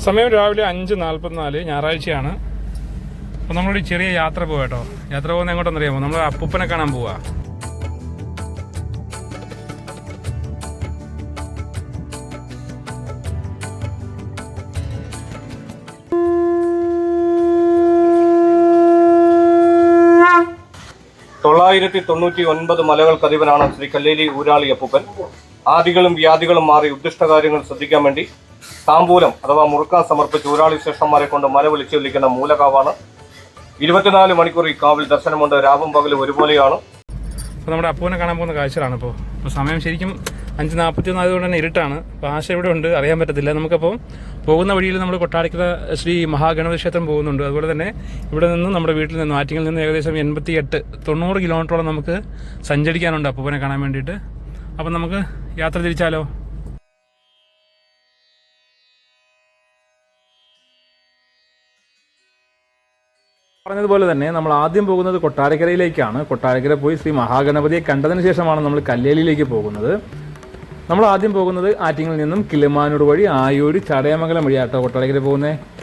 സമയം രാവിലെ 5:44 ഞായറാഴ്ചയാണ്. അപ്പോൾ നമ്മളൊരു ചെറിയ യാത്ര പോവാം കേട്ടോ. യാത്ര പോകുന്നത് എങ്ങോട്ടെന്നറിയാമോ? നമ്മൾ അപ്പൂപ്പനെ കാണാൻ പോവാ. മലകൾക്കധിപനാണ് ശ്രീ കല്ലേലി ഊരാളി അപ്പൂപ്പൻ. ആദികളും വ്യാധികളും മാറി ഉദ്ദിഷ്ടകാര്യങ്ങൾ ശ്രദ്ധിക്കാൻ വേണ്ടി താമ്പൂലം അഥവാ മുറുക്കാൻ സമർപ്പിച്ച് ഊരാളി ശ്രേഷ്ഠന്മാരെ കൊണ്ട് മല വിളിച്ചു വിളിക്കുന്ന മൂലകാവാണ്. 24 മണിക്കൂർ ഈ കാവിൽ ദർശനമുണ്ട്. രാവും പകലും ഒരുപോലെയാണ്. അപ്പോൾ നമ്മുടെ അപ്പൂനെ കാണാൻ പോകുന്ന കാഴ്ചകളാണ്. ഇപ്പോൾ സമയം ശരിക്കും 5:41 ആയതുകൊണ്ട് തന്നെ ഇരുട്ടാണ്. അപ്പോൾ ആശ ഇവിടെ ഉണ്ട്, അറിയാൻ പറ്റത്തില്ല. നമുക്കപ്പോൾ പോകുന്ന വഴിയിൽ നമ്മൾ കൊട്ടാരക്കര ശ്രീ മഹാഗണപതി ക്ഷേത്രം പോകുന്നുണ്ട്. അതുപോലെ തന്നെ ഇവിടെ നിന്ന് നമ്മുടെ വീട്ടിൽ നിന്ന് ആറ്റിങ്ങിൽ നിന്ന് ഏകദേശം 88-90 കിലോമീറ്ററോളം നമുക്ക് സഞ്ചരിക്കാനുണ്ട് അപ്പൂപ്പനെ കാണാൻ വേണ്ടിയിട്ട്. അപ്പം നമുക്ക് യാത്ര തിരിച്ചാലോ? പറഞ്ഞതുപോലെ തന്നെ നമ്മൾ ആദ്യം പോകുന്നത് കൊട്ടാരക്കരയിലേക്കാണ്. കൊട്ടാരക്കര പോയി ശ്രീ മഹാഗണപതിയെ കണ്ടതിന് ശേഷമാണ് നമ്മൾ കല്ലേലിയിലേക്ക് പോകുന്നത്. നമ്മൾ ആദ്യം പോകുന്നത് ആറ്റിങ്ങിൽ നിന്നും കിളിമാനൂർ വഴി ആയൂര് ചടയമംഗലം വഴിയാട്ടോ കൊട്ടാരക്കര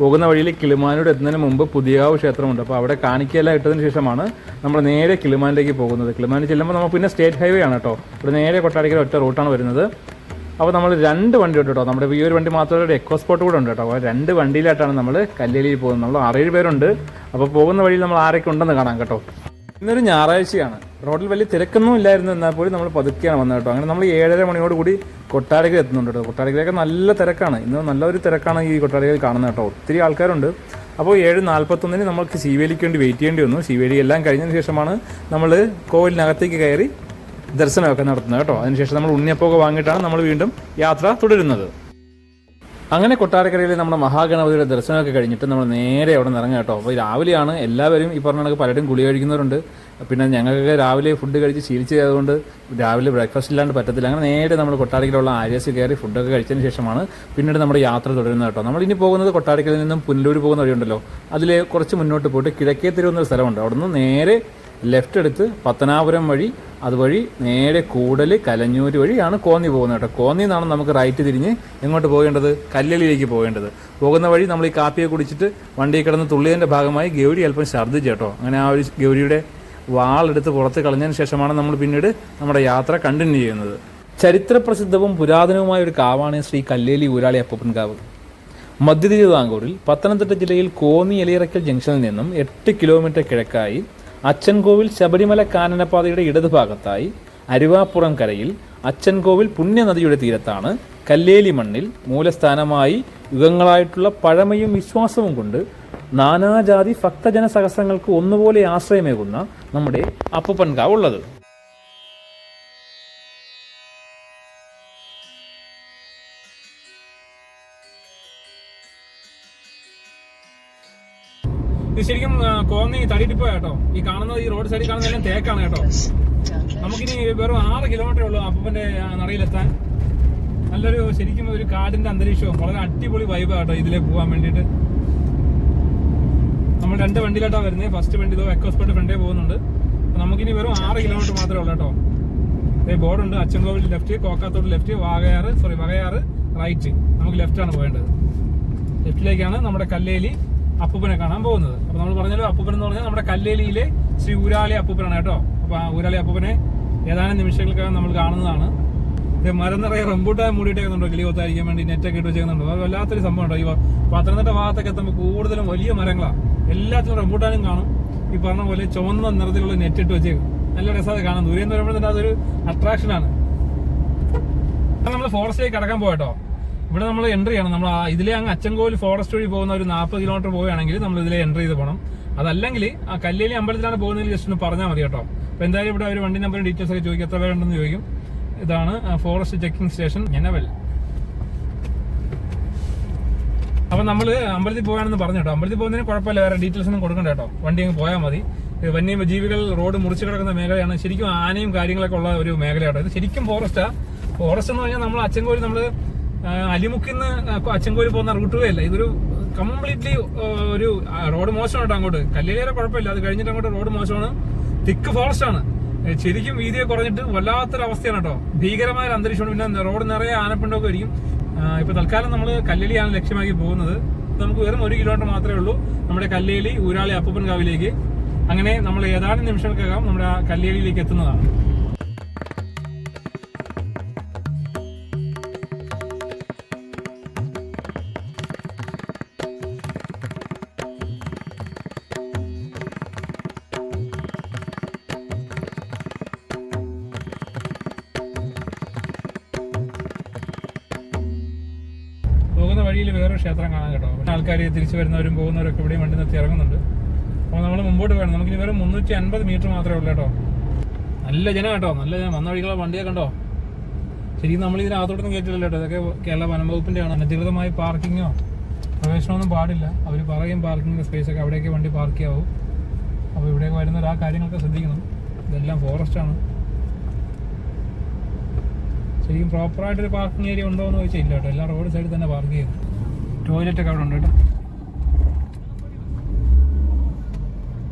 പോകുന്ന വഴിയിൽ കിളിമാനൂർ എത്തുന്നതിന് മുമ്പ് പുതിയാവ് ക്ഷേത്രമുണ്ട്. അപ്പോൾ അവിടെ കാണിക്കയെല്ലാം ഇട്ടതിന് ശേഷമാണ് നമ്മൾ നേരെ കിളിമാനിലേക്ക് പോകുന്നത്. കിളിമാനിൽ ചെല്ലുമ്പോൾ നമ്മൾ പിന്നെ സ്റ്റേറ്റ് ഹൈവേ ആണ് കേട്ടോ. ഇവിടെ നേരെ കൊട്ടാരക്കര ഒറ്റ റൂട്ടാണ് വരുന്നത്. അപ്പോൾ നമ്മൾ 2 വണ്ടി ഉണ്ട് കേട്ടോ. നമ്മുടെ ഈ ഒരു വണ്ടി മാത്രമല്ല, ഒരു എക്കോ സ്പോട്ട് കൂടെ ഉണ്ട് കേട്ടോ. അപ്പോൾ 2 വണ്ടിയിലായിട്ടാണ് നമ്മൾ കല്ലേലിയിൽ പോകുന്നത്. നമ്മൾ 6-7 പേരുണ്ട്. അപ്പോൾ പോകുന്ന വഴിയിൽ നമ്മൾ ആരൊക്കെ ഉണ്ടെന്ന് കാണാം കേട്ടോ. ഇന്നൊരു ഞായറാഴ്ചയാണ്. റോഡിൽ വലിയ തിരക്കൊന്നും ഇല്ലായിരുന്നു. എന്നാൽ പോലും നമ്മൾ പതുക്കെയാണ് വന്നത് കേട്ടോ. അങ്ങനെ നമ്മൾ 7:30 മണിയോട് കൂടി കൊട്ടാരക്കര എത്തുന്നുണ്ട് കേട്ടോ. കൊട്ടാരക്കരയൊക്കെ നല്ല തിരക്കാണ്. ഇന്ന് നല്ലൊരു തിരക്കാണ് ഈ കൊട്ടാരക്കരയിൽ കാണുന്നത് കേട്ടോ. ഒത്തിരി ആൾക്കാരുണ്ട്. അപ്പോൾ 7:41 നമ്മൾക്ക് ശിവേലിക്ക് വേണ്ടി വെയിറ്റ് ചെയ്യേണ്ടി വന്നു. ശിവേലി എല്ലാം കഴിഞ്ഞതിന് ശേഷമാണ് നമ്മൾ കോവിലിനകത്തേക്ക് കയറി ദർശനമൊക്കെ നടത്തുന്നത് കേട്ടോ. അതിനുശേഷം നമ്മൾ ഉണ്ണിയപ്പമൊക്കെ വാങ്ങിയിട്ടാണ് നമ്മൾ വീണ്ടും യാത്ര തുടരുന്നത്. അങ്ങനെ കൊട്ടാരക്കരയിൽ നമ്മുടെ മഹാഗണപതിയുടെ ദർശനമൊക്കെ കഴിഞ്ഞിട്ട് നമ്മൾ നേരെ അവിടെ നിന്ന് ഇറങ്ങുക കേട്ടോ. അപ്പോൾ രാവിലെയാണ്. എല്ലാവരും ഈ പറഞ്ഞ കണക്ക് പലരും ഗുളി കഴിക്കുന്നവരുണ്ട്. പിന്നെ ഞങ്ങൾക്കൊക്കെ രാവിലെ ഫുഡ് കഴിച്ച് ശീലിച്ചതായതുകൊണ്ട് രാവിലെ ബ്രേക്ക്ഫാസ്റ്റ് ഇല്ലാണ്ട് പറ്റത്തില്ല. അങ്ങനെ നേരെ നമ്മൾ കൊട്ടാരക്കരയിലുള്ള ആര്യസ് കയറി ഫുഡൊക്കെ കഴിച്ചതിന് ശേഷമാണ് പിന്നീട് നമ്മുടെ യാത്ര തുടരുന്നത് കേട്ടോ. നമ്മളിനി പോകുന്നത് കൊട്ടാരക്കരയിൽ നിന്നും പുനലൂർ പോകുന്ന വഴിയുണ്ടല്ലോ, അതിൽ കുറച്ച് മുന്നോട്ട് പോയിട്ട് കിഴക്കേ തെരുവെന്നൊരു സ്ഥലമുണ്ട്. അവിടെ നിന്ന് നേരെ ലെഫ്റ്റ് എടുത്ത് പത്തനാപുരം വഴി അതുവഴി നേരെ കൂടൽ കലഞ്ഞൂർ വഴിയാണ് കോന്നി പോകുന്നത് കേട്ടോ. കോന്നി നിന്നാണ് നമുക്ക് റൈറ്റ് തിരിഞ്ഞ് എങ്ങോട്ട് പോകേണ്ടത്? കല്ലേലിയിലേക്ക് പോകേണ്ടത്. പോകുന്ന വഴി നമ്മൾ ഈ കാപ്പിയെ കുടിച്ചിട്ട് വണ്ടിയിൽ കിടന്ന് തുള്ളിയതിൻ്റെ ഭാഗമായി ഗൗരി അല്പം ഛർദ്ദിച്ചു കേട്ടോ. അങ്ങനെ ആ ഒരു ഗൗരിയുടെ വാളെടുത്ത് പുറത്ത് കളഞ്ഞതിന് ശേഷമാണ് നമ്മൾ പിന്നീട് നമ്മുടെ യാത്ര കണ്ടിന്യൂ ചെയ്യുന്നത്. ചരിത്രപ്രസിദ്ധവും പുരാതനവുമായ ഒരു കാവാണ് ശ്രീ കല്ലേലി ഊരാളി അപ്പൂപ്പൻ കാവ്. മധ്യ തിരുവിതാംകൂറിൽ പത്തനംതിട്ട ജില്ലയിൽ കോന്നി എലിയറക്കൽ ജംഗ്ഷനിൽ നിന്നും 8 കിലോമീറ്റർ കിഴക്കായി അച്ചൻകോവിൽ ശബരിമല കാനനപാതയുടെ ഇടതുഭാഗത്തായി അരുവാപ്പുറം കരയിൽ അച്ചൻകോവിൽ പുണ്യനദിയുടെ തീരത്താണ് കല്ലേലി മണ്ണിൽ മൂലസ്ഥാനമായി യുഗങ്ങളായിട്ടുള്ള പഴമയും വിശ്വാസവും കൊണ്ട് നാനാജാതി ഭക്തജന സഹസ്രങ്ങൾക്ക് ഒന്നുപോലെ ആശ്രയമേകുന്ന നമ്മുടെ അപ്പൂപ്പൻ കാവ് ഉള്ളത്. ഇത് ശരിക്കും കോന്നി തടിയിട്ടിപ്പോ കേട്ടോ. ഈ കാണുന്നത്, ഈ റോഡ് സൈഡിൽ കാണുന്നതെല്ലാം തേക്കാണ് കേട്ടോ. നമുക്കിനി വെറും 6 കിലോമീറ്റർ ഉള്ളൂ അപ്പൂപ്പന്റെ നടയിലെത്താൻ. നല്ലൊരു ശരിക്കും ഒരു കാടിന്റെ അന്തരീക്ഷവും വളരെ അടിപൊളി വൈബ് കേട്ടോ ഇതിലേക്ക് പോകാൻ വേണ്ടിയിട്ട്. നമ്മൾ 2 വണ്ടിയിലായിട്ടാണ് വരുന്നത്. ഫസ്റ്റ് വണ്ടി ഇതോ എക്കോ സ്പോട്ട് ഫ്രണ്ടേ പോകുന്നുണ്ട്. നമുക്കിനി വെറും 6 കിലോമീറ്റർ മാത്രമേ ഉള്ളൂ കേട്ടോ. ബോർഡുണ്ട്, Achankovil left, Kokkathode left, വകയാറ് right. നമുക്ക് ലെഫ്റ്റാണ് പോകേണ്ടത്. ലെഫ്റ്റിലേക്കാണ് നമ്മുടെ കല്ലേലി അപ്പൂപ്പനെ കാണാൻ പോകുന്നത്. അപ്പോൾ നമ്മൾ പറഞ്ഞല്ലോ, അപ്പൂപ്പൻ എന്ന് പറഞ്ഞാൽ നമ്മുടെ കല്ലേലിയിലെ ശ്രീ ഊരാളി അപ്പൂപ്പനാണ് കേട്ടോ. അപ്പോൾ ആ ഊരാളി അപ്പൂപ്പനെ ഏതാനും നിമിഷങ്ങൾക്കകം നമ്മൾ കാണുന്നതാണ്. ഇത് മരം നിറയെ റംബൂട്ടാൻ മൂടിയിട്ടേക്കുന്നുണ്ടോ, കിളി കൊത്തായിരിക്കാൻ വേണ്ടി നെറ്റൊക്കെ ഇട്ട് വെച്ചേക്കുന്നുണ്ടോ. അത് വല്ലാത്തൊരു സംഭവം കേട്ടോ. ഈ പത്തനംതിട്ട ഭാഗത്തൊക്കെ എത്തുമ്പോൾ കൂടുതലും വലിയ മരങ്ങളാണ്. എല്ലാത്തിനും റംബൂട്ടാനും കാണും. ഈ പറഞ്ഞ പോലെ ചുവന്ന നിറത്തിലുള്ള നെറ്റ് ഇട്ട് വെച്ചേക്കും. നല്ല രസമാണ് കാണാൻ. ദൂരെ നിന്ന് വരുമ്പോൾ തന്നെ അതൊരു അട്രാക്ഷനാണ്. നമ്മൾ ഫോറസ്റ്റിലേക്ക് കടക്കാൻ പോകട്ടോ. ഇവിടെ നമ്മൾ എൻട്രി ചെയ്യണം. നമ്മൾ ഇതിലെ അങ്ങ് അച്ചൻകോവിൽ ഫോറസ്റ്റ് വഴി പോകുന്ന ഒരു 40 കിലോമീറ്റർ പോവുകയാണെങ്കിൽ നമ്മൾ ഇതിലെ എൻട്രി ചെയ്ത് പോകണം. അതല്ലെങ്കിൽ ആ കല്ലേലി അമ്പലത്തിലാണ് പോകുന്നതിൽ ജസ്റ്റ് ഒന്ന് പറഞ്ഞാൽ മതി കേട്ടോ. അപ്പോൾ എന്തായാലും ഇവിടെ ഒരു വണ്ടി നമ്പറും ഡീറ്റെയിൽസ് ഒക്കെ ചോദിക്കും, എത്ര പേരുണ്ടെന്ന് ചോദിക്കും. ഇതാണ് ഫോറസ്റ്റ് ചെക്കിംഗ് സ്റ്റേഷൻ ഞനവൽ. അപ്പം നമ്മൾ അമ്പലത്തിൽ പോകാനെന്ന് പറഞ്ഞു കേട്ടോ. അമ്പലത്തിൽ പോകുന്നതിന് കുഴപ്പമില്ല, വേറെ ഡീറ്റെയിൽസ് ഒന്നും കൊടുക്കണ്ട കേട്ടോ. വണ്ടി അങ്ങ് പോയാൽ മതി. വന്യജീവികൾ റോഡ് മുറിച്ച് കിടക്കുന്ന മേഖലയാണ്. ശരിക്കും ആനയും കാര്യങ്ങളൊക്കെ ഉള്ള ഒരു മേഖലയാട്ടോ. ഇത് ശരിക്കും ഫോറസ്റ്റാണ്. ഫോറസ്റ്റ് എന്ന് പറഞ്ഞാൽ നമ്മൾ അച്ചൻകോവിൽ നമ്മൾ അലിമുക്കിന്ന് അച്ചൻകോവിൽ പോകുന്ന റൂട്ടുവേ അല്ല. ഇതൊരു കംപ്ലീറ്റ്ലി ഒരു റോഡ് മോശമാണ് അങ്ങോട്ട്. കല്ലേലിയേറെ കുഴപ്പമില്ല, അത് കഴിഞ്ഞിട്ട് അങ്ങോട്ട് റോഡ് മോശമാണ്. തിക്ക് ഫോറസ്റ്റ് ആണ്. ശരിക്കും വീതിയെ കുറഞ്ഞിട്ട് വല്ലാത്തൊരവസ്ഥയാണ് കേട്ടോ. ഭീകരമായ അന്തരീക്ഷമാണ്. പിന്നെ റോഡ് നിറയെ ആനപ്പിണ്ടൊക്കെ ആയിരിക്കും. ഇപ്പോൾ തൽക്കാലം നമ്മൾ കല്ലേലിയാണ് ലക്ഷ്യമാക്കി പോകുന്നത്. നമുക്ക് വെറും 1 കിലോമീറ്റർ മാത്രമേ ഉള്ളൂ നമ്മുടെ കല്ലേലി ഊരാളി അപ്പൂപ്പൻ കാവിലേക്ക്. അങ്ങനെ നമ്മൾ ഏതാനും നിമിഷങ്ങൾക്കകം നമ്മുടെ ആ കല്ലേലിയിലേക്ക് എത്തുന്നതാണ്. പോകുന്ന വഴിയിൽ വേറൊരു ക്ഷേത്രം കാണാൻ കേട്ടോ. ആൾക്കാർ തിരിച്ചു വരുന്നവരും പോകുന്നവരൊക്കെ ഇവിടെയും വണ്ടി നിർത്തി ഇറങ്ങുന്നുണ്ട്. അപ്പോൾ നമ്മൾ മുമ്പോട്ട് വേണം. നമുക്കിനി വെറും 350 മീറ്റർ മാത്രമേ ഉള്ളൂ കേട്ടോ. നല്ല ജനം കേട്ടോ, നല്ല ജനം. വന്ന വഴികളെ വണ്ടിയൊക്കെ കണ്ടോ. ശരിക്കും നമ്മൾ ഇതിനകത്തോട്ടൊന്നും കയറ്റില്ല കേട്ടോ. ഇതൊക്കെ കേരള വനംവകുപ്പിൻ്റെ ആണ്. അനധികൃതമായി പാർക്കിങ്ങോ പ്രവേശനമൊന്നും പാടില്ല. അവർ പറയും പാർക്കിങ്ങിൻ്റെ സ്പേസൊക്കെ അവിടെയൊക്കെ വണ്ടി പാർക്ക് ചെയ്യാവും. അപ്പോൾ ഇവിടെയൊക്കെ വരുന്നവർ ആ കാര്യങ്ങളൊക്കെ ശ്രദ്ധിക്കണം. ഇതെല്ലാം ഫോറസ്റ്റാണ്. ശരിക്കും പ്രോപ്പറായിട്ടൊരു പാർക്കിംഗ് ഏരിയ ഉണ്ടോ എന്ന് ചോദിച്ചാൽ ഇല്ല കേട്ടോ. എല്ലാം റോഡ് സൈഡിൽ തന്നെ പാർക്ക് ചെയ്യും. ടോയ്ലറ്റൊക്കെ അവിടെ ഉണ്ട് കേട്ടോ.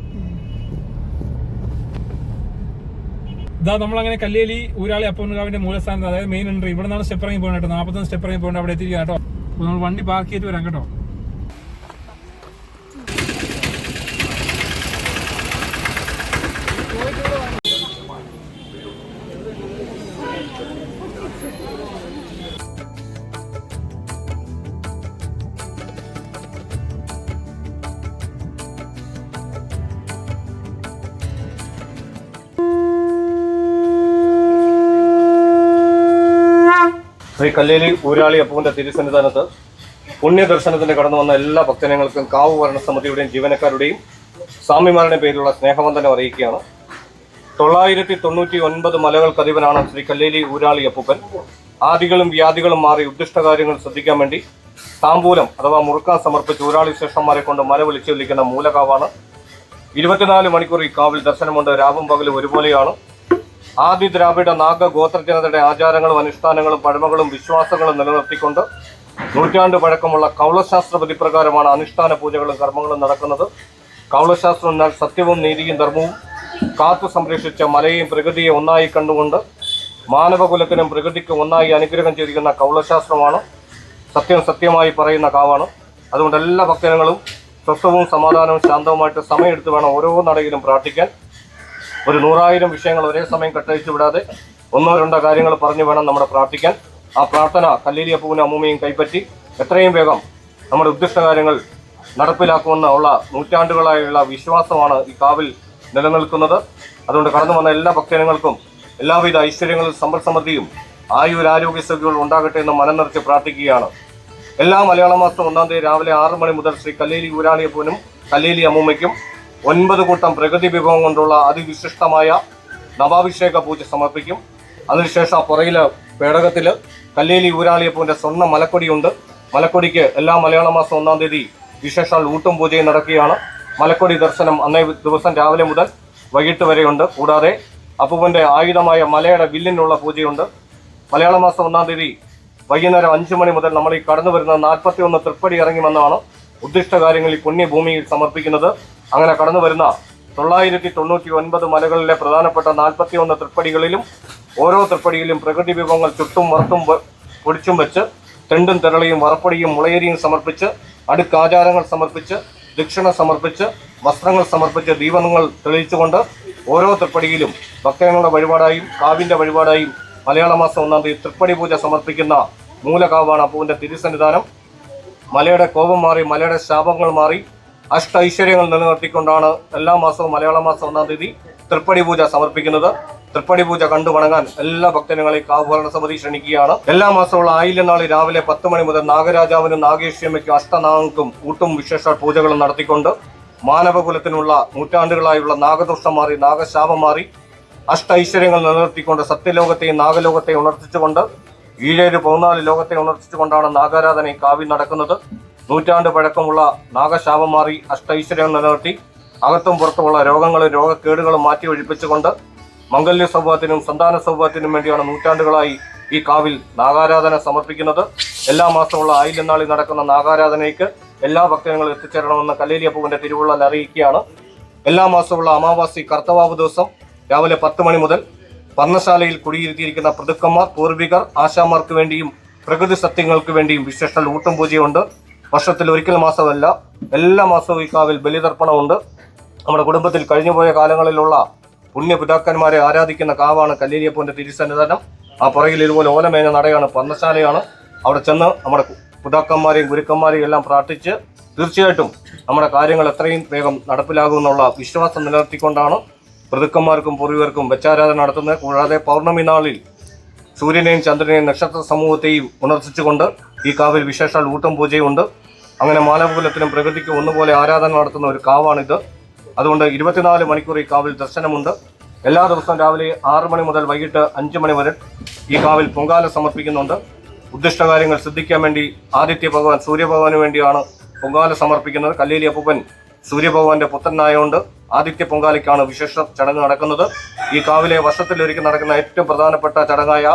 ഇതാ നമ്മളങ്ങനെ കല്ലേലി ഊരാളി അപ്പൂപ്പൻ കാവിന്റെ മൂലസ്ഥാനത്ത്, അതായത് മെയിൻ എൻട്രി, ഇവിടെ നിന്നാണ് സ്റ്റെപ്പ് ഇറങ്ങി പോകണം കേട്ടോ. 41 സ്റ്റെപ്പ് ഇറങ്ങി പോകേണ്ട അവിടെ എത്തിക്കുക കേട്ടോ. അപ്പോൾ നമ്മൾ വണ്ടി പാർക്ക് ചെയ്തിട്ട് വരാം കേട്ടോ. ശ്രീ കല്ലേലി ഊരാളി അപ്പൂവിന്റെ തിരുസന്നിധാനത്ത് പുണ്യദർശനത്തിന് കടന്നു വന്ന എല്ലാ ഭക്തജനങ്ങൾക്കും കാവ് ഭരണസമിതിയുടെയും ജീവനക്കാരുടെയും സ്വാമിമാരുടെ പേരിലുള്ള സ്നേഹവന്ദനം അറിയിക്കുകയാണ്. 999 മലകൾക്കധിപനാണ് ശ്രീ കല്ലേലി ഊരാളി അപ്പൂപ്പൻ. ആദികളും വ്യാധികളും മാറി ഉദ്ദിഷ്ടകാര്യങ്ങൾ ശ്രദ്ധിക്കാൻ വേണ്ടി താമ്പൂലം അഥവാ മുറുക്കാൻ സമർപ്പിച്ച് ഊരാളി ശ്രേഷ്ഠന്മാരെ കൊണ്ട് മല വിളിച്ചൊല്ലിക്കുന്ന മൂലകാവാണ്. 24 മണിക്കൂർ ഈ കാവിൽ ദർശനമുണ്ട്. രാവും പകലും ഒരുപോലെയാണ്. ആദി ദ്രാവിഡ നാഗ ഗോത്രജനതയുടെ ആചാരങ്ങളും അനുഷ്ഠാനങ്ങളും പഴമകളും വിശ്വാസങ്ങളും നിലനിർത്തിക്കൊണ്ട് നൂറ്റാണ്ട് പഴക്കമുള്ള കൗളശാസ്ത്ര വിധിപ്രകാരമാണ് അനുഷ്ഠാന പൂജകളും കർമ്മങ്ങളും നടക്കുന്നത്. കൗളശാസ്ത്രം എന്നാൽ സത്യവും നീതിയും ധർമ്മവും കാത്തു സംരക്ഷിച്ച മലയെയും പ്രകൃതിയെ ഒന്നായി കണ്ടുകൊണ്ട് മാനവകുലത്തിനും പ്രകൃതിക്കും ഒന്നായി അനുഗ്രഹം ചെയ്തിരിക്കുന്ന കൗളശാസ്ത്രമാണ്. സത്യം സത്യമായി പറയുന്ന കാവാണ്. അതുകൊണ്ട് എല്ലാ ഭക്തജനങ്ങളും സ്വസ്ഥവും സമാധാനവും ശാന്തവുമായിട്ട് സമയമെടുത്ത് വേണം ഓരോ നടയിലും പ്രാർത്ഥിക്കാൻ. ഒരു 100,000 വിഷയങ്ങൾ ഒരേ സമയം കട്ടഴിച്ചു വിടാതെ 1-2 കാര്യങ്ങൾ പറഞ്ഞു വേണം നമ്മുടെ പ്രാർത്ഥിക്കാൻ. ആ പ്രാർത്ഥന കല്ലേലി അപ്പൂവിനും അമ്മൂമ്മയും കൈപ്പറ്റി എത്രയും വേഗം നമ്മുടെ ഉദ്ദിഷ്ട കാര്യങ്ങൾ നടപ്പിലാക്കുമെന്ന ഉള്ള നൂറ്റാണ്ടുകളായുള്ള വിശ്വാസമാണ് ഈ കാവിൽ നിലനിൽക്കുന്നത്. അതുകൊണ്ട് കടന്നു വന്ന എല്ലാ ഭക്തജനങ്ങൾക്കും എല്ലാവിധ ഐശ്വര്യങ്ങളും സമ്പൽ സമൃദ്ധിയും ആയുരാരോഗ്യ സൗഖ്യങ്ങളും ഉണ്ടാകട്ടെ എന്ന് മനം നിറച്ച് പ്രാർത്ഥിക്കുകയാണ്. എല്ലാ മലയാള മാസം 1-ാം തീയതി രാവിലെ 6 മണി മുതൽ ശ്രീ കല്ലേലി ഊരാളി അപ്പൂവിനും കല്ലേലി അമ്മൂമ്മയ്ക്കും 9 കൂട്ടം പ്രകൃതി വിഭവം കൊണ്ടുള്ള അതിവിശിഷ്ടമായ നവാഭിഷേക പൂജ സമർപ്പിക്കും. അതിനുശേഷം പുറയിലെ പേടകത്തിൽ കല്ലേലി ഊരാളിയപ്പൂവിന്റെ സ്വർണ്ണ മലക്കൊടിയുണ്ട്. മലക്കൊടിക്ക് എല്ലാ മലയാള മാസം 1-ാം തീയതി വിശേഷാൽ ഊട്ടും പൂജയും നടക്കുകയാണ്. മലക്കൊടി ദർശനം അന്നേ ദിവസം രാവിലെ മുതൽ വൈകിട്ട് വരെയുണ്ട്. കൂടാതെ അപ്പൂപ്പന്റെ ആയുധമായ മലയുടെ വില്ലിനുള്ള പൂജയുണ്ട്. മലയാള മാസം 1-ാം തീയതി വൈകുന്നേരം 5 മണി മുതൽ നമ്മൾ ഈ കടന്നു വരുന്ന 41 തൃപ്പടി ഇറങ്ങി വന്നാണ് ഉദ്ദിഷ്ട കാര്യങ്ങൾ ഈ പുണ്യഭൂമിയിൽ സമർപ്പിക്കുന്നത്. അങ്ങനെ കടന്നു വരുന്ന 999 മലകളിലെ പ്രധാനപ്പെട്ട 41 തൃപ്പടികളിലും ഓരോ തൃപ്പടിയിലും പ്രകൃതി വിഭവങ്ങൾ ചുട്ടും വറുത്തും പൊടിച്ചും വെച്ച് തെണ്ടും തെരളിയും വറപ്പൊടിയും മുളയരിയും സമർപ്പിച്ച് അടുക്കാചാരങ്ങൾ സമർപ്പിച്ച് ദക്ഷിണ സമർപ്പിച്ച് വസ്ത്രങ്ങൾ സമർപ്പിച്ച് ദീപങ്ങൾ തെളിയിച്ചുകൊണ്ട് ഓരോ തൃപ്പടിയിലും ഭക്തജനങ്ങളുടെ വഴിപാടായും കാവിന്റെ വഴിപാടായും മലയാള മാസം 1-ാം തീയതി തൃപ്പടി പൂജ സമർപ്പിക്കുന്ന മൂലകാവാണ് അപ്പൂവിന്റെ തിരുസന്നിധാനം. മലയുടെ കോപം മാറി മലയുടെ ശാപങ്ങൾ മാറി അഷ്ട ഐശ്വര്യങ്ങൾ നിലനിർത്തിക്കൊണ്ടാണ് എല്ലാ മാസവും മലയാള മാസം 1-ാം തീയതി തൃപ്പടി പൂജ സമർപ്പിക്കുന്നത്. തൃപ്പടി പൂജ കണ്ടു വണങ്ങാൻ എല്ലാ ഭക്തജനങ്ങളെയും കാവ് ഭരണസമിതി ക്ഷണിക്കുകയാണ്. എല്ലാ മാസമുള്ള ആയില്യനാളിൽ രാവിലെ 10 മണി മുതൽ നാഗരാജാവിനും നാഗേശ്വരമ്മയ്ക്കും അഷ്ടനാഗങ്ങൾക്കും ഊട്ടും വിശേഷ പൂജകളും നടത്തിക്കൊണ്ട് മാനവകുലത്തിനുള്ള നൂറ്റാണ്ടുകളായുള്ള നാഗദോഷം മാറി നാഗശാപം മാറി അഷ്ട ഐശ്വര്യങ്ങൾ നിലനിർത്തിക്കൊണ്ട് സത്യലോകത്തെയും നാഗലോകത്തെയും ഉണർത്തിച്ചുകൊണ്ട് 14 ലോകത്തെ ഉണർത്തിച്ചുകൊണ്ടാണ് നാഗാരാധന കാവിൽ നടക്കുന്നത്. നൂറ്റാണ്ട് പഴക്കമുള്ള നാഗശാപം മാറി അഷ്ടൈശ്വര്യങ്ങൾ നിലനിർത്തി അകത്തും പുറത്തുമുള്ള രോഗങ്ങളും രോഗക്കേടുകളും മാറ്റി ഒഴിപ്പിച്ചുകൊണ്ട് മംഗല്യ സൗഭാഗ്യത്തിനും സന്താന സൗഭാഗ്യത്തിനും വേണ്ടിയാണ് നൂറ്റാണ്ടുകളായി ഈ കാവിൽ നാഗാരാധന സമർപ്പിക്കുന്നത്. എല്ലാ മാസമുള്ള ആയില്യനാളിൽ നടക്കുന്ന നാഗാരാധനയ്ക്ക് എല്ലാ ഭക്തജനങ്ങളും എത്തിച്ചേരണമെന്ന് കല്ലേലി അപ്പൂവിന്റെ തിരുവുള്ളൽ അറിയിക്കുകയാണ്. എല്ലാ മാസമുള്ള അമാവാസി കർത്തവാവ് ദിവസം രാവിലെ 10 മണി മുതൽ പർണശാലയിൽ കുടിയിരുത്തിയിരിക്കുന്ന പ്രതുക്കന്മാർ പൂർവികർ ആശാമാർക്ക് വേണ്ടിയും പ്രകൃതി സത്യങ്ങൾക്ക് വേണ്ടിയും വിശേഷ ഊട്ടും പൂജയുണ്ട്. വർഷത്തിൽ ഒരിക്കൽ മാസമല്ല, എല്ലാ മാസവും ഈ കാവിൽ ബലിതർപ്പണമുണ്ട്. നമ്മുടെ കുടുംബത്തിൽ കഴിഞ്ഞുപോയ കാലങ്ങളിലുള്ള പുണ്യപിതാക്കന്മാരെ ആരാധിക്കുന്ന കാവാണ് കല്ലേലിയപ്പൻ്റെ തിരുസന്നിധാനം. ആ പുറകിൽ ഇതുപോലെ ഓലമേഞ്ഞ നടയാണ്, പർണശാലയാണ്. അവിടെ ചെന്ന് നമ്മുടെ പിതാക്കന്മാരെയും ഗുരുക്കന്മാരെയും എല്ലാം പ്രാർത്ഥിച്ച് തീർച്ചയായിട്ടും നമ്മുടെ കാര്യങ്ങൾ എത്രയും വേഗം നടപ്പിലാകുമെന്നുള്ള വിശ്വാസം നിലനിർത്തിക്കൊണ്ടാണ് പിതൃക്കന്മാർക്കും പൂർവികർക്കും വെച്ചാരാധന നടത്തുന്നത്. കൂടാതെ പൗർണമി നാളിൽ സൂര്യനെയും ചന്ദ്രനെയും നക്ഷത്ര സമൂഹത്തെയും ഉണർത്തിച്ചുകൊണ്ട് ഈ കാവിൽ വിശേഷാൽ ഊട്ടും പൂജയുണ്ട്. അങ്ങനെ മാനവകുലത്തിനും പ്രകൃതിക്കും ഒന്നുപോലെ ആരാധന നടത്തുന്ന ഒരു കാവാണിത്. അതുകൊണ്ട് 24 മണിക്കൂർ ഈ കാവിൽ ദർശനമുണ്ട്. എല്ലാ ദിവസവും രാവിലെ 6 മണി മുതൽ വൈകിട്ട് 5 മണി വരെ ഈ കാവിൽ പൊങ്കാല സമർപ്പിക്കുന്നുണ്ട്. ഉദ്ദിഷ്ടകാര്യങ്ങൾ സിദ്ധിക്കാൻ വേണ്ടി ആദിത്യ ഭഗവാൻ സൂര്യഭഗവാന് വേണ്ടിയാണ് പൊങ്കാല സമർപ്പിക്കുന്നത്. കല്ലേലി അപ്പൂപ്പൻ സൂര്യഭഗവാന്റെ പുത്രനായതുകൊണ്ട് ആദിത്യ പൊങ്കാലയ്ക്കാണ് വിശേഷ ചടങ്ങ് നടക്കുന്നത്. ഈ കാവിലെ വർഷത്തിലൊരിക്കൽ നടക്കുന്ന ഏറ്റവും പ്രധാനപ്പെട്ട ചടങ്ങായ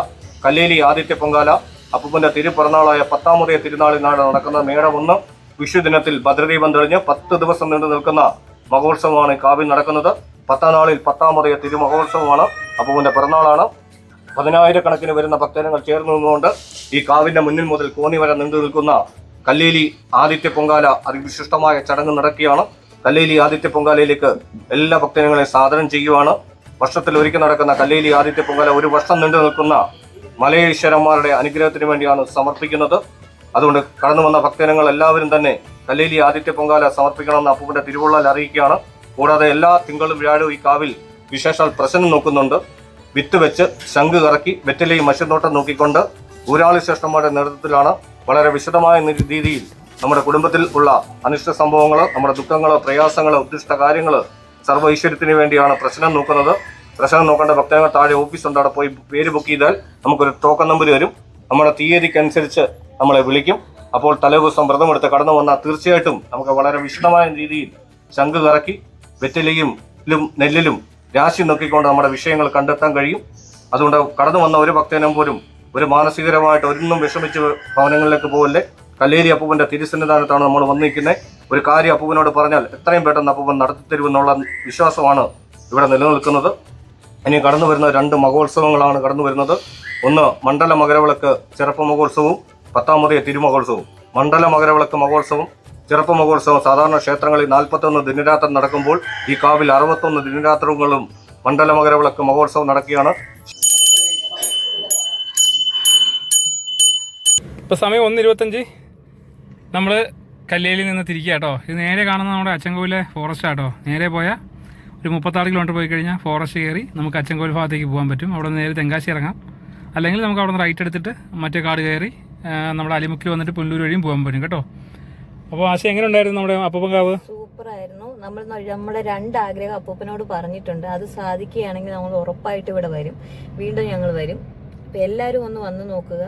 കല്ലേലി ആദിത്യ പൊങ്കാല അപ്പൂപ്പന്റെ തിരുപ്പിറന്നാളായ 10ാമതേ തിരുനാളിനാണ് നടക്കുന്നത്. മേടം 1 വിഷുദിനത്തിൽ ഭദ്രദീപം തെളിഞ്ഞ് 10 ദിവസം നീണ്ടു നിൽക്കുന്ന മഹോത്സവമാണ് കാവിൽ നടക്കുന്നത്. 10ാം നാളിൽ 10ാമതേ തിരുമഹോത്സവമാണ്, അപ്പൂപ്പന്റെ പിറന്നാളാണ്. 10,000-കണക്കിന് വരുന്ന ഭക്തജനങ്ങൾ ചേർന്ന് നിന്നുകൊണ്ട് ഈ കാവിന്റെ മുന്നിൽ മുതൽ കോന്നി വരെ നീണ്ടു നിൽക്കുന്ന കല്ലേലി ആദിത്യ പൊങ്കാല അതിവിശിഷ്ടമായ ചടങ്ങ് നടക്കുകയാണ്. കല്ലേലി ആദിത്യ പൊങ്കാലയിലേക്ക് എല്ലാ ഭക്തജനങ്ങളെയും സാദരം ചെയ്യുവാണ്. വർഷത്തിൽ ഒരിക്കൽ നടക്കുന്ന കല്ലേലി ആദിത്യ പൊങ്കാല 1 വർഷം നീണ്ടു നിൽക്കുന്ന മലയേശ്വരന്മാരുടെ അനുഗ്രഹത്തിന് വേണ്ടിയാണ് സമർപ്പിക്കുന്നത്. അതുകൊണ്ട് കടന്നു വന്ന ഭക്തജനങ്ങൾ എല്ലാവരും തന്നെ കല്ലേലി ആദിത്യ പൊങ്കാല സമർപ്പിക്കണമെന്ന് അപ്പൂപ്പന്റെ തിരുവുള്ളൽ അറിയിക്കുകയാണ്. കൂടാതെ എല്ലാ തിങ്കളും വ്യാഴവും ഈ കാവിൽ വിശേഷാൽ പ്രശ്നം നോക്കുന്നുണ്ട്. വിത്ത് വെച്ച് ശംഖ് കറക്കി വെറ്റിലയും മഷിനോട്ടം നോക്കിക്കൊണ്ട് ഊരാളി ശ്രേഷ്ഠന്മാരുടെ നേതൃത്വത്തിലാണ് വളരെ വിശദമായ രീതിയിൽ നമ്മുടെ കുടുംബത്തിൽ ഉള്ള അനിഷ്ട സംഭവങ്ങൾ, നമ്മുടെ ദുഃഖങ്ങൾ, പ്രയാസങ്ങൾ, ഉദ്ദിഷ്ട കാര്യങ്ങൾ സർവ്വ ഐശ്വര്യത്തിന് വേണ്ടിയാണ് പ്രശ്നം നോക്കുന്നത്. പ്രശ്നം നോക്കേണ്ട ഭക്തജനങ്ങൾ താഴെ ഓഫീസുണ്ട്, അവിടെ പോയി പേര് ബുക്ക് ചെയ്താൽ നമുക്കൊരു ടോക്കൺ നമ്പർ തരും. നമ്മുടെ തീയതിക്കനുസരിച്ച് നമ്മളെ വിളിക്കും. അപ്പോൾ തലേദിവസം വ്രതമെടുത്ത് കടന്നു വന്നാൽ തീർച്ചയായിട്ടും നമുക്ക് വളരെ വിശദമായ രീതിയിൽ ശംഖ് കറക്കി വെറ്റിലയും നെല്ലിലും രാശി നോക്കിക്കൊണ്ട് നമ്മുടെ വിഷയങ്ങൾ കണ്ടെത്താൻ കഴിയും. അതുകൊണ്ട് കടന്നു വന്ന ഒരു ഭക്തനും പോലും ഒരു മാനസികരമായിട്ട് ഒന്നും വിഷമിച്ച് ഭവനങ്ങളിലേക്ക് പോകല്ലേ. കല്ലേലി അപ്പൂപ്പന്റെ തിരുസന്നിധാനത്താണ് നമ്മൾ വന്നിരിക്കുന്നത്. ഒരു കാര്യം അപ്പൂപ്പനോട് പറഞ്ഞാൽ എത്രയും പെട്ടെന്ന് അപ്പൂപ്പൻ നടത്തിത്തരുമെന്നുള്ള വിശ്വാസമാണ് ഇവിടെ നിലനിൽക്കുന്നത്. ഇനി കടന്നു വരുന്ന 2 മഹോത്സവങ്ങളാണ് കടന്നു വരുന്നത്. ഒന്ന് മണ്ഡല മകരവിളക്ക് ചെറുപ്പ മഹോത്സവവും 10ാമതേ തിരുമഹോത്സവവും. മണ്ഡല മകരവിളക്ക് മഹോത്സവം ചെറുപ്പ മഹോത്സവം സാധാരണ ക്ഷേത്രങ്ങളിൽ 41 ദിനരാത്രം നടക്കുമ്പോൾ ഈ കാവിൽ 61 ദിനരാത്രങ്ങളും മണ്ഡല മകരവിളക്ക് മഹോത്സവം നടക്കുകയാണ്. ഇപ്പോൾ സമയം 1:25. നമ്മൾ കല്ലേലിൽ നിന്ന് തിരിക്കുക കേട്ടോ. ഇത് നേരെ കാണുന്ന നമ്മുടെ അച്ചൻകോവിലെ ഫോറസ്റ്റ് ആട്ടോ. നേരെ പോയാൽ ഒരു 36 കിലോമീറ്റർ പോയി കഴിഞ്ഞാൽ ഫോറസ്റ്റ് കയറി നമുക്ക് അച്ചൻകോവിൽ ഭാഗത്തേക്ക് പോകാൻ പറ്റും. അവിടെ നിന്ന് നേരെ തെങ്കാശി ഇറങ്ങാം. അല്ലെങ്കിൽ നമുക്ക് അവിടെ നിന്ന് റൈറ്റ് എടുത്തിട്ട് മറ്റേ കാട് കയറി നമ്മുടെ അലിമുക്കിൽ വന്നിട്ട് പുല്ലൂർ വഴിയും പോകാൻ പറ്റും കേട്ടോ. അപ്പോൾ ആശയം എങ്ങനെ ഉണ്ടായിരുന്നു നമ്മുടെ അപ്പൂപ്പൻകാവ്? സൂപ്പറായിരുന്നു. നമ്മുടെ 2 ആഗ്രഹം അപ്പൂപ്പനോട് പറഞ്ഞിട്ടുണ്ട്. അത് സാധിക്കുകയാണെങ്കിൽ നമ്മൾ ഉറപ്പായിട്ട് ഇവിടെ വരും. വീണ്ടും ഞങ്ങൾ വരും. അപ്പം എല്ലാവരും ഒന്ന് വന്ന് നോക്കുക.